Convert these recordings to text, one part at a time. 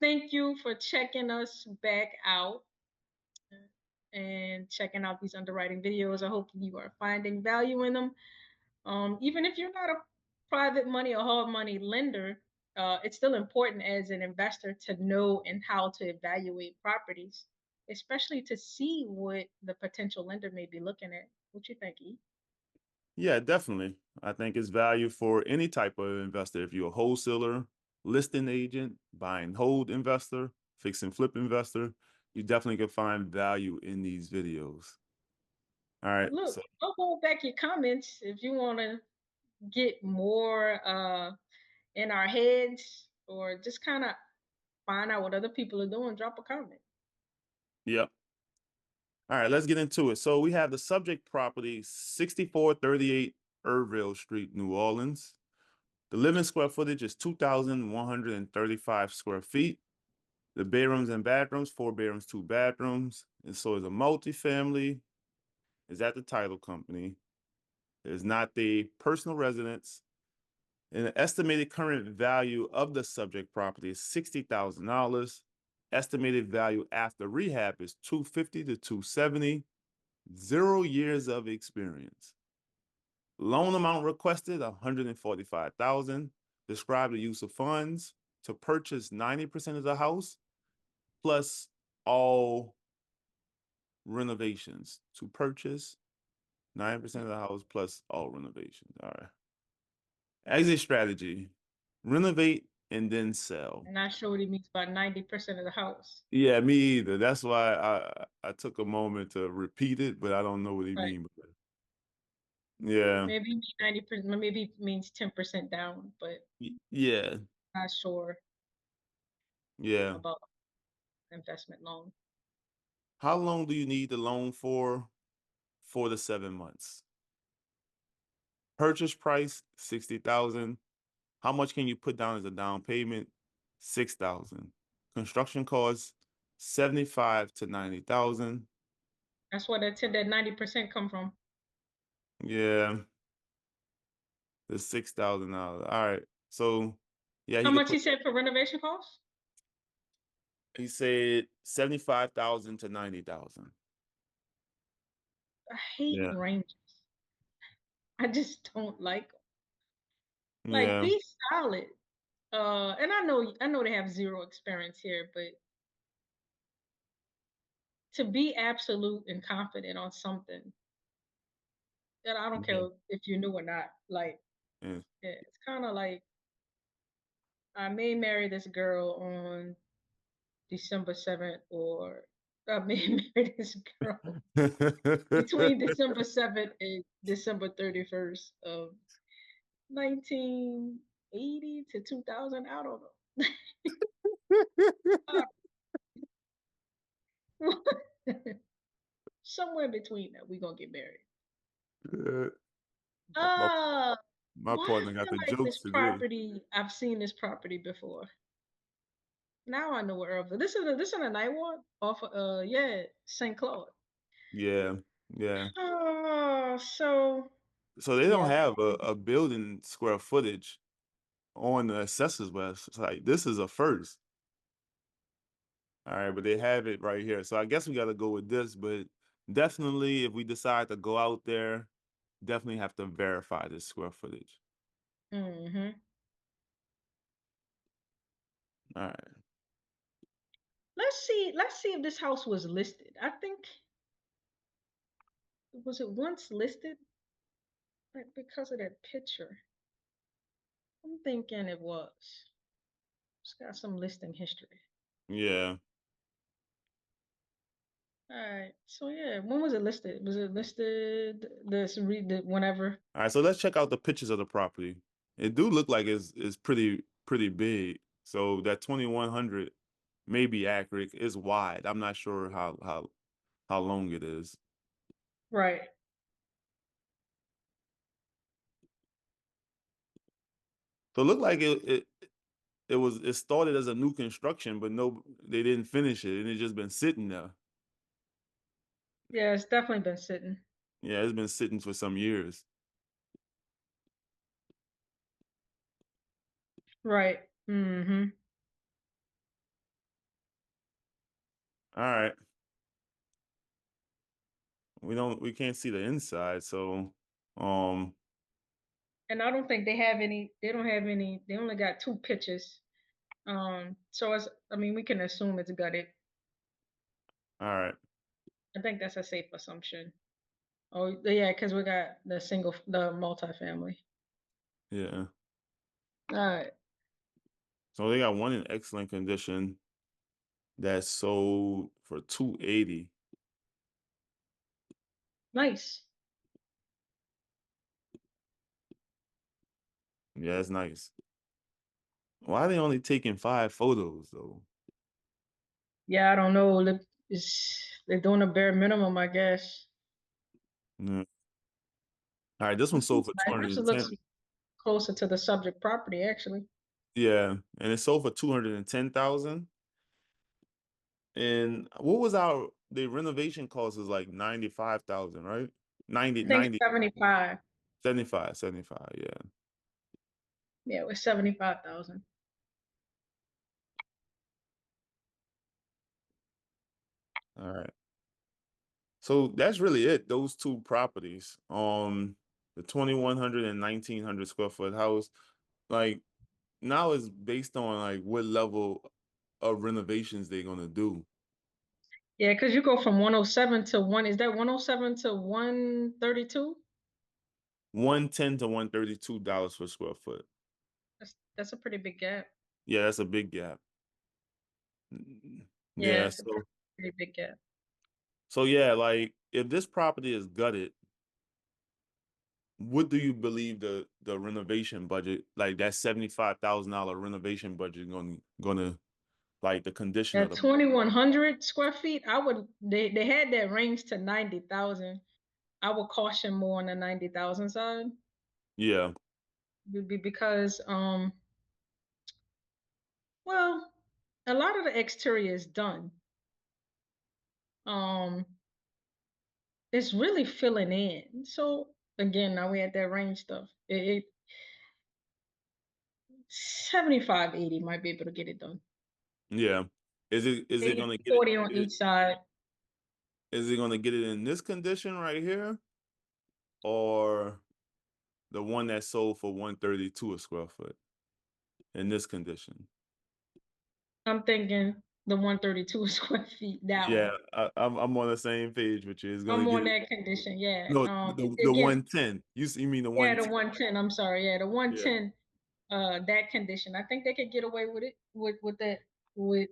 Thank you for checking us back out and checking out these underwriting videos. I hope you are finding value in them. Even if you're not a private money or hard money lender, it's still important as an investor to know and how to evaluate properties, especially to see what the potential lender may be looking at. What you think, E? Yeah, definitely. I think it's value for any type of investor. If you're a wholesaler, listing agent, buy and hold investor, fix and flip investor, you definitely can find value in these videos. All right. Look, So don't hold back your comments if you want to get more in our heads or just kind of find out what other people are doing. Drop a comment. yep. All right, let's get into it. So we have the subject property 6438 Irville Street, New Orleans. The living square footage is 2,135 square feet. The bedrooms and bathrooms, 4 bedrooms, 2 bathrooms. And so it's a multifamily, is at the title company. It's not the personal residence. And the estimated current value of the subject property is $60,000. Estimated value after rehab is 250 to 270. 0 years of experience. Loan amount requested 145,000. Describe the use of funds to purchase 90% of the house plus all renovations. To purchase 9% of the house plus all renovations. All right. Exit strategy. Renovate and then sell. I'm not sure what he means by 90% of the house. Yeah, me either. That's why I took a moment to repeat it, but I don't know what he Right. means. Yeah. Maybe 90%, maybe it means 10% down, but Yeah. not sure Yeah. about investment loan. How long do you need the loan for? 4 to 7 months. Purchase price 60,000. How much can you put down as a down payment? 6,000. Construction costs 75 to 90,000. That's where that 90% come from. Yeah, the $6,000. All right. So yeah, How he could much he put. said for renovation costs? He said 75,000 to 90,000. I hate Yeah. ranges. I just don't like 'em. Like, Yeah. be solid. And I know they have zero experience here, but to be absolute and confident on something that I don't Yeah. care if you knew or not, like Yeah. yeah, it's kind of like I may marry this girl on December 7th, or I may marry this girl between December 7th and December 31st of 1980 to 2000. I don't know. Somewhere between that, we gonna get married. Yeah. My, Uh, my why partner I got feel the like jokes this today. property, I've seen this property before. Now I know where of this is a night walk off of, yeah, St. Claude. Yeah. Yeah. Oh, so So they don't yeah, have a building square footage on the assessors website. This is a first. All right, but they have it right here. So I guess we got to go with this, but definitely if we decide to go out there, definitely have to verify this square footage. hmm All right. let's see if this house was listed. I think was it once listed? Like because of that picture. I'm thinking it was. It's got some listing history. Yeah. All right. So yeah, when was it listed? Was it listed this read the whenever? All right, so let's check out the pictures of the property. It do look like it's pretty big. So that 2100 may be accurate. It's wide. I'm not sure how long it is. Right. So it looked like it started as a new construction, but no, they didn't finish it, and it's just been sitting there. Yeah, it's definitely been sitting. Yeah, it's been sitting for some years. Right. hmm All right. We can't see the inside, so um And I don't think they have any. They don't have any. They only got 2 pictures. So it's. I mean, we can assume it's gutted. all right. I think that's a safe assumption. Oh yeah, because we got the multifamily. Yeah. All right, So they got one in excellent condition that sold for 280. nice. Yeah, that's nice. Why are they only taking 5 photos though? Yeah, I don't know. Look, they're doing a bare minimum, I guess. Yeah. All right, this one This sold looks for nice. This looks 210. closer to the subject property, actually. Yeah, and it sold for 210,000. And what was our the renovation cost is like 95,000, right? 90, I think it's 90, 75. 75, 75. Yeah. Yeah, it was 75,000. All right. So that's really it. Those two properties. The 2,100 and 1,900 square foot house. Like now it's based on like what level of renovations they're gonna do. Yeah, because you go from 107 to one. Is that 107 to 132? 110 to $132 per square foot. That's a pretty big gap. Yeah, that's a big gap. Mm, Yeah, Yeah, it's a pretty big gap. so yeah, like if this property is gutted, what do you believe the renovation budget, like that $75,000 renovation budget gonna like the condition of At the 2,100 square feet, they had that range to 90,000. I would caution more on the 90,000 side yeah, because well, a lot of the exterior is done. Um it's really filling in. So again, now we had that range stuff. 75, 80 might be able to get it done. yeah. Is it 80, gonna get 40 on it each side. is it gonna get it in this condition right here or the one that sold for 132 a square foot in this condition? I'm thinking the 132 square feet, that Yeah, one. I'm on the same page with you. It's gonna I'm get on it. that condition, yeah. No, the Again, 110. You mean the yeah, the 110? 110. I'm sorry, yeah, the Yeah, 110. That condition. I think they could get away with it with that 80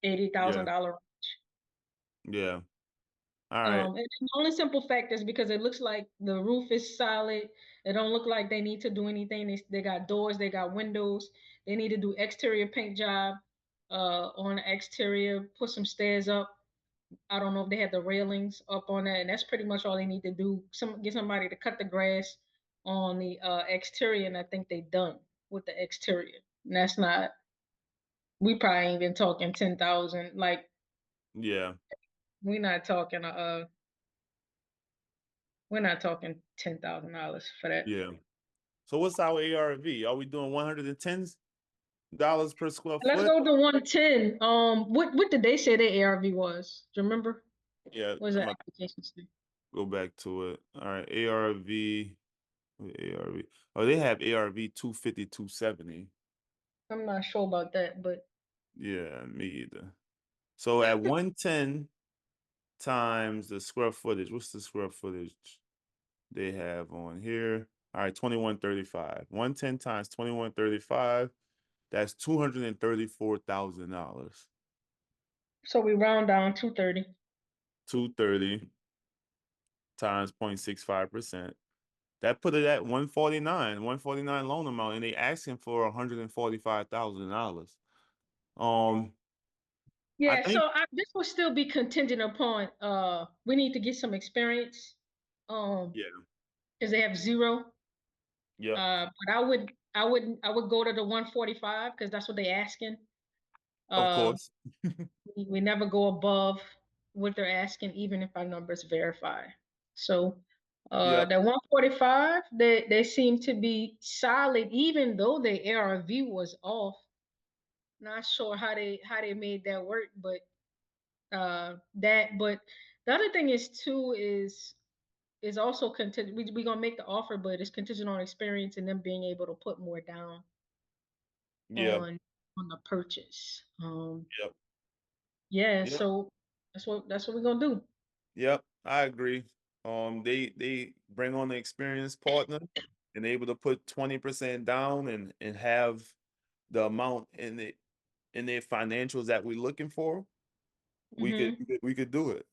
yeah, $80,000. yeah. All right. And the only simple fact is because it looks like the roof is solid. It don't look like they need to do anything. They got doors, they got windows. They need to do exterior paint job on the exterior, put some stairs up. I don't know if they had the railings up on that, and that's pretty much all they need to do. Get somebody to cut the grass on the exterior, and I think they done with the exterior. And that's not. We probably ain't even talking 10,000. Like Yeah, we not talking. We're not talking $10,000 for that. yeah. So what's our ARV? Are we doing $110 per square Let's foot? go to 110. What did they say their ARV was? Do you remember? Yeah, What was I'm that gonna application say? go back to it. All right, ARV, ARV. Oh, they have ARV 250, 270. I'm not sure about that, but Yeah, me either. So at 110 times the square footage, what's the square footage they have on here? All right, 2135. 110 times 2135, that's $234,000. so we round down 230. 230 times 0.65%. That put it at 149 loan amount, and they asking for $145,000. Um, I Yeah, think, this will still be contingent upon we need to get some experience yeah, because they have zero. yep, But I would go to the 145 because that's what they're asking. of Uh, course. we never go above what they're asking, even if our numbers verify. So Yep, that 145, they seem to be solid, even though the ARV was off. Not sure how they made that work, but but the other thing is too is also contingent. We gonna make the offer, but it's contingent on experience and them being able to put more down Yeah. on the purchase. Yep. Yeah, Yep. so that's what we're gonna do. Yep. I agree. They bring on the experienced partner and able to put 20% down and have the amount in their financials that we're looking for. We could Hmm. we could do it.